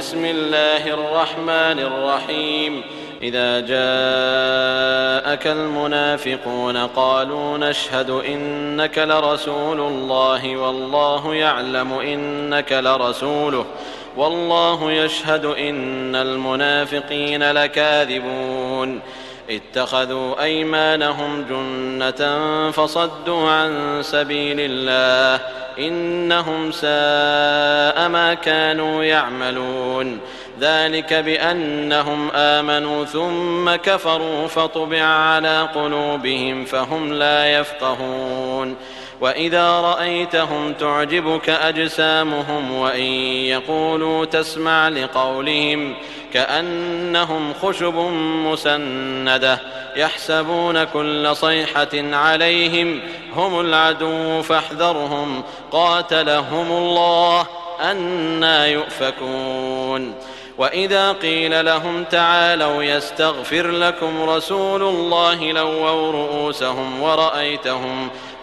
بسم الله الرحمن الرحيم إذا جاءك المنافقون قالوا نشهد إنك لرسول الله والله يعلم إنك لرسوله والله يشهد إن المنافقين لكاذبون اتخذوا أيمانهم جنة فصدوا عن سبيل الله إنهم ساء ما كانوا يعملون ذلك بأنهم آمنوا ثم كفروا فطبع على قلوبهم فهم لا يفقهون وإذا رأيتهم تعجبك أجسامهم وإن يقولوا تسمع لقولهم كأنهم خشب مسندة يحسبون كل صيحة عليهم هم العدو فاحذرهم قاتلهم الله أنى يؤفكون وإذا قيل لهم تعالوا يستغفر لكم رسول الله لووا رؤوسهم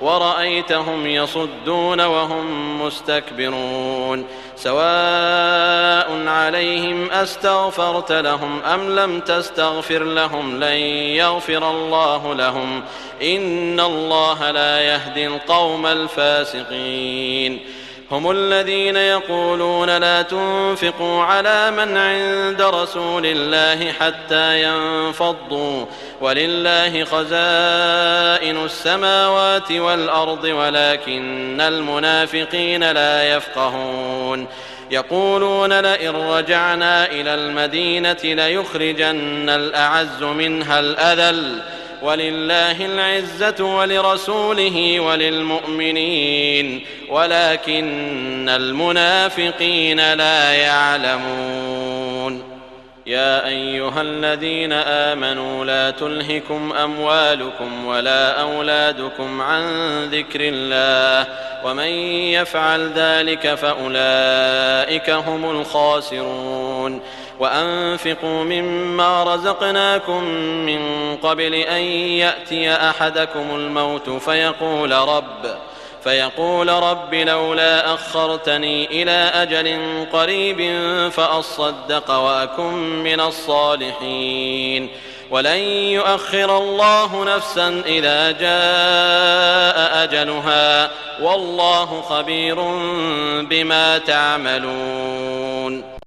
ورأيتهم يصدون وهم مستكبرون سواء عليهم أستغفرت لهم أم لم تستغفر لهم لن يغفر الله لهم إن الله لا يهدي القوم الفاسقين هم الذين يقولون لا تنفقوا على من عند رسول الله حتى ينفضوا ولله خزائن السماوات والأرض ولكن المنافقين لا يفقهون يقولون لئن رجعنا إلى المدينة ليخرجن الأعز منها الأذل ولله العزة ولرسوله وللمؤمنين ولكن المنافقين لا يعلمون يا أيها الذين آمنوا لا تلهكم أموالكم ولا أولادكم عن ذكر الله ومن يفعل ذلك فأولئك هم الخاسرون وأنفقوا مما رزقناكم من قبل أن يأتي أحدكم الموت فيقول رب لولا أخرتني إلى أجل قريب فأصدق وأكن من الصالحين ولن يؤخر الله نفسا إذا جاء أجلها والله خبير بما تعملون